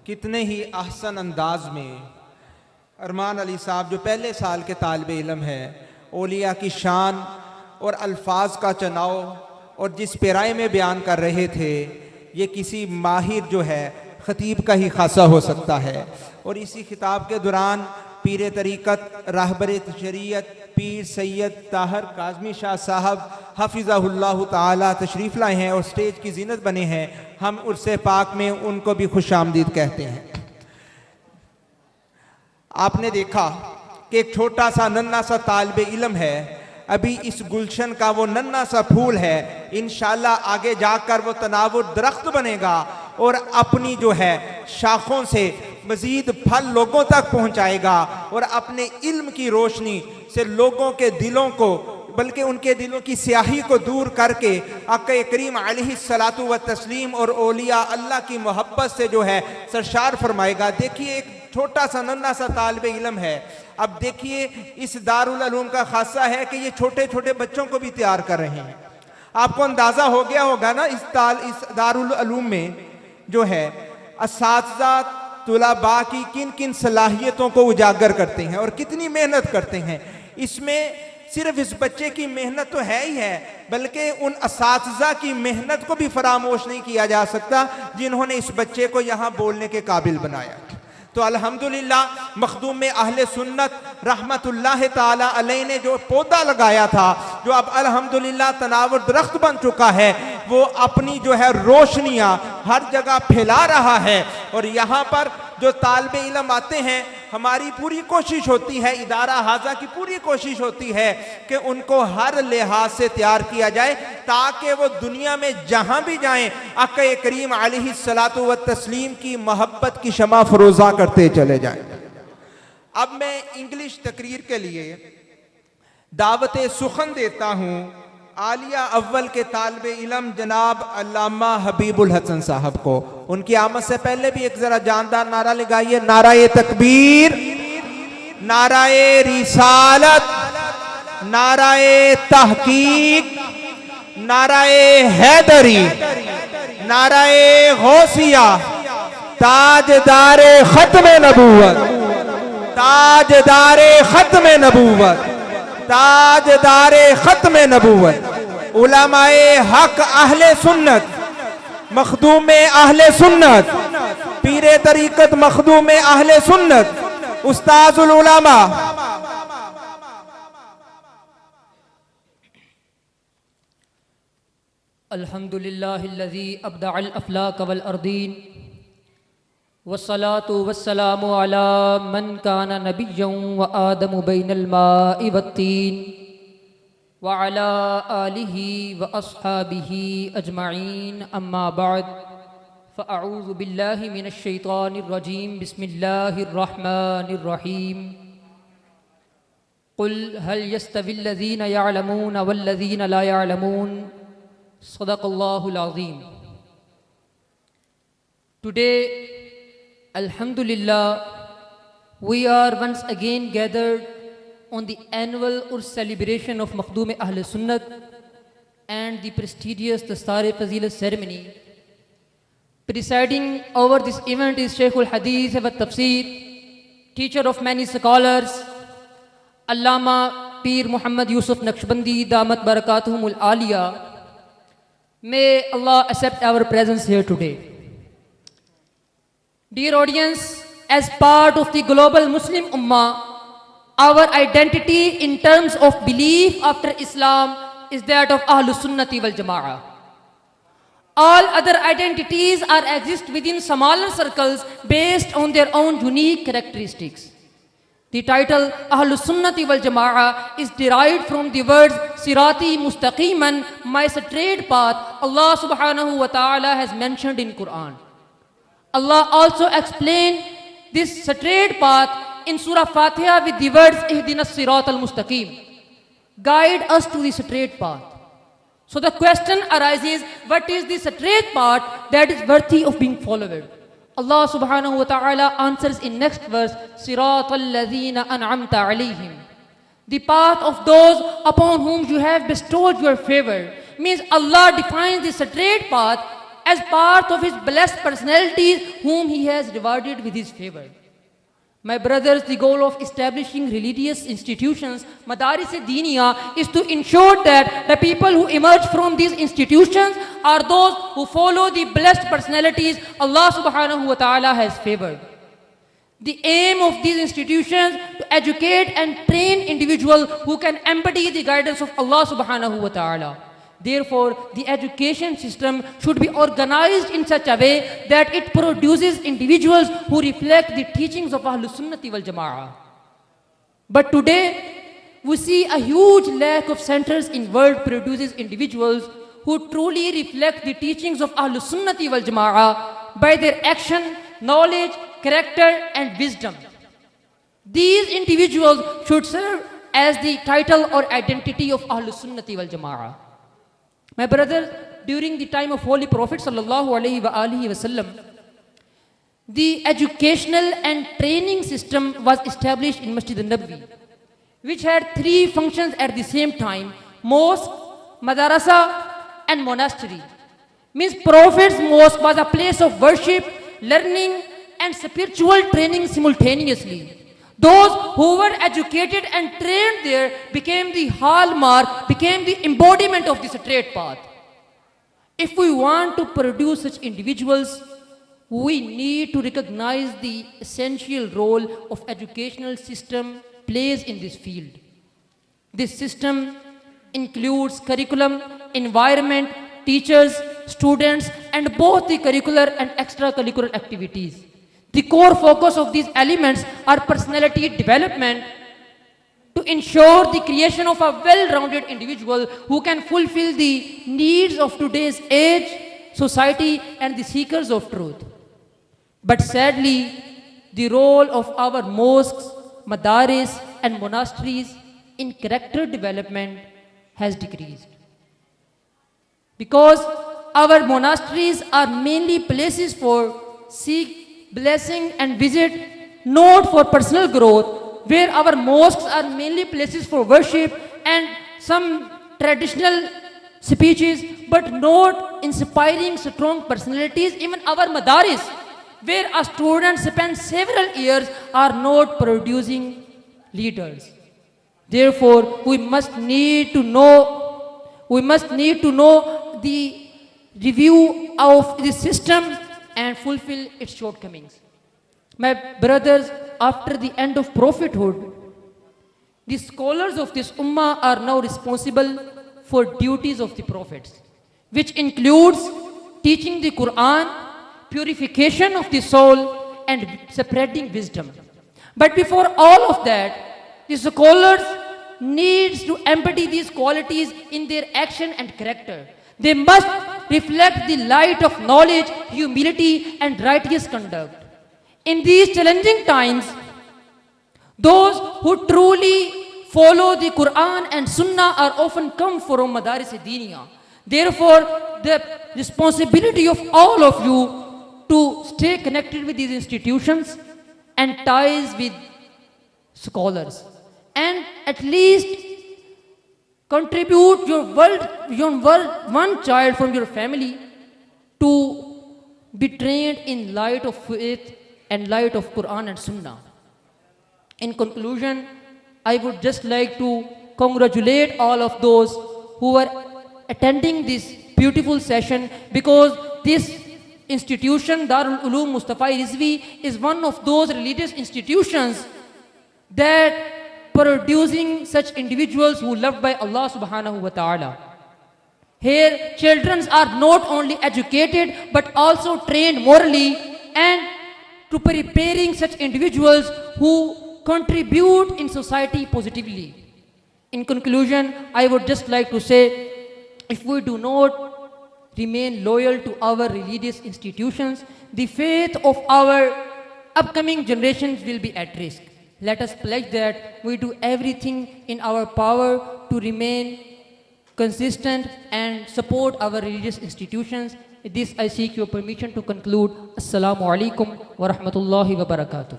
کتنے ہی احسن انداز میں ارمان علی صاحب جو پہلے سال کے طالب علم ہیں اولیاء کی شان اور الفاظ کا چناؤ اور جس پیرائے میں بیان کر رہے تھے یہ کسی ماہر جو ہے خطیب کا ہی خاصہ ہو سکتا ہے۔ اور اسی خطاب کے دوران پیر طریقت راہبر شریعت پیر سید طاہر کاظمی شاہ صاحب حفظہ اللہ تعالی تشریف لائے ہیں اور سٹیج کی زینت بنے ہیں۔ ہم عرص پاک میں ان کو بھی خوش آمدید کہتے ہیں۔ آپ نے دیکھا کہ ایک چھوٹا سا ننھا سا طالب علم ہے، ابھی اس گلشن کا وہ ننھا سا پھول ہے، انشاءاللہ آگے جا کر وہ تناور درخت بنے گا اور اپنی جو ہے شاخوں سے مزید پھل لوگوں تک پہنچائے گا اور اپنے علم کی روشنی سے لوگوں کے دلوں کو بلکہ ان کے دلوں کی سیاہی کو دور کر کے آقا کریم علیہ الصلاۃ والتسلیم اور اولیاء اللہ کی محبت سے جو ہے سرشار فرمائے گا۔ دیکھیے ایک چھوٹا سا ننھا سا طالب علم ہے، اب دیکھیے اس دارالعلوم کا خاصہ ہے کہ یہ چھوٹے چھوٹے بچوں کو بھی تیار کر رہے ہیں۔ آپ کو اندازہ ہو گیا ہوگا نا اس دارالعلوم میں جو ہے اساتذہ طلباء کی کن کن صلاحیتوں کو اجاگر کرتے ہیں اور کتنی محنت کرتے ہیں۔ اس میں صرف اس بچے کی محنت تو ہے ہی ہے بلکہ ان اساتذہ کی محنت کو بھی فراموش نہیں کیا جا سکتا جنہوں نے اس بچے کو یہاں بولنے کے قابل بنایا۔ تو الحمدللہ مخدوم اہل سنت رحمت اللہ تعالی علیہ نے جو پودا لگایا تھا جو اب الحمدللہ تناور درخت بن چکا ہے وہ اپنی جو ہے روشنیاں ہر جگہ پھیلا رہا ہے۔ اور یہاں پر جو طالب علم آتے ہیں ہماری پوری کوشش ہوتی ہے، ادارہ حاضہ کی پوری کوشش ہوتی ہے کہ ان کو ہر لحاظ سے تیار کیا جائے تاکہ وہ دنیا میں جہاں بھی جائیں آقا کریم علیہ الصلاۃ والتسلیم کی محبت کی شمع فروزہ کرتے چلے جائیں۔ اب میں انگلش تقریر کے لیے دعوت سخن دیتا ہوں عالیہ اول کے طالب علم جناب علامہ حبیب الحسن صاحب کو۔ ان کی آمد سے پہلے بھی ایک ذرا جاندار نعرہ لگائیے، نعرہ تکبیر، نعرہ رسالت، نعرہ تحقیق، نعرہ حیدری، نعرہ غوثیہ، تاجدار ختم نبوت، تاجدار ختم نبوت، تاجدار ختم نبوت، علماء حق اہل سنت، مخدوم اہل سنت، پیر طریقت مخدوم اہل سنت، استاذ العلماء الحمدللہ الذی ابدع الافلاک والارضین والصلاة والسلام على من كان نبيا وآدم بين الماء والطين وعلى آله وأصحابه أجمعين أما بعد فأعوذ بالله من الشيطان الرجيم بسم الله الرحمن الرحيم قل هل يستوي الذين يعلمون والذين لا يعلمون صدق الله العظيم. Today, Alhamdulillah, we are once again gathered on the annual Urs celebration of Makhdoom Ahl Sunnat and the prestigious Dastar-e-Fazilat ceremony. Presiding over this event is Shaykh al-Hadith wa Tafsir, teacher of many scholars, Allama Peer Muhammad Yusuf Naqshbandi Damat Barakatuhum al-Aliyah. May Allah accept our presence here today. Dear audience, as part of the global Muslim Ummah, our identity in terms of belief after Islam is that of Ahlus Sunnati wal Jama'ah. All other identities exist within smaller circles based on their own unique characteristics. The title Ahlus Sunnati wal Jama'ah is derived from the words Sirati Mustaqiman, my straight path, Allah subhanahu wa ta'ala has mentioned in Quran. Allah also explained this straight path in Surah Fatiha with the words Ihdinas Sirat al-Mustaqim. Guide us to the straight path. So the question arises, what is the straight path that is worthy of being followed? Allah subhanahu wa ta'ala answers in next verse, Sirat al-Ladhina an'amta alayhim. The path of those upon whom you have bestowed your favor. Means Allah defines the straight path as part of his blessed personalities whom he has rewarded with his favor. My brothers, the goal of establishing religious institutions, Madaris-e-Diniya, is to ensure that the people who emerge from these institutions are those who follow the blessed personalities Allah subhanahu wa ta'ala has favored. The aim of these institutions to educate and train individuals who can embody the guidance of Allah subhanahu wa ta'ala. Therefore, the education system should be organized in such a way that it produces individuals who reflect the teachings of Ahlus Sunnati wal Jama'ah. But today, we see a huge lack of centers in world produces individuals who truly reflect the teachings of Ahlus Sunnati wal Jama'ah by their action, knowledge, character and wisdom. These individuals should serve as the title or identity of Ahlus Sunnati wal Jama'ah. My brothers, during the time of Holy Prophet sallallahu alaihi wasallam, the educational and training system was established in Masjid al-Nabawi, which had three functions at the same time: mosque, madrasa and monastery. Means Prophet's mosque was a place of worship, learning and spiritual training simultaneously. Those who were educated and trained there became the hallmark, became the embodiment of the straight path. If we want to produce such individuals, we need to recognize the essential role of educational system plays in this field. This system includes curriculum, environment, teachers, students, and both the curricular and extracurricular activities. The core focus of these elements are personality development to ensure the creation of a well-rounded individual who can fulfill the needs of today's age, society, and the seekers of truth. But sadly, the role of our mosques, madaris, and monasteries in character development has decreased. Because our monasteries are mainly places for seek blessing and visit, not for personal growth, where our mosques are mainly places for worship and some traditional speeches, but not inspiring strong personalities. Even our madaris, where a student spends several years, are not producing leaders. Therefore, we must need to know the review of the system and fulfill its shortcomings. My brothers, after the end of prophethood, the scholars of this ummah are now responsible for duties of the prophets, which includes teaching the Quran, purification of the soul, and spreading wisdom. But before all of that, the scholars needs to embody these qualities in their action and character. They must reflect the light of knowledge, humility, and righteous conduct. In these challenging times, those who truly follow the Quran and Sunnah are often come from Madaris-e-Diniya. Therefore, the responsibility of all of you to stay connected with these institutions and ties with scholars, and at least contribute your one child from your family to be trained in light of faith and light of Quran and Sunnah. In conclusion, I would just like to congratulate all of those who are attending this beautiful session, because this institution, Darul Uloom Mustafa Rizvi, is one of those religious institutions that producing such individuals who are loved by Allah subhanahu wa ta'ala. Here, children are not only educated but also trained morally and to preparing such individuals who contribute in society positively. In conclusion, I would just like to say, if we do not remain loyal to our religious institutions, the faith of our upcoming generations will be at risk. Let us pledge that we do everything in our power to remain consistent and support our religious institutions. With this, I seek your permission to conclude. Assalamu alaikum wa rahmatullahi wa barakatuh.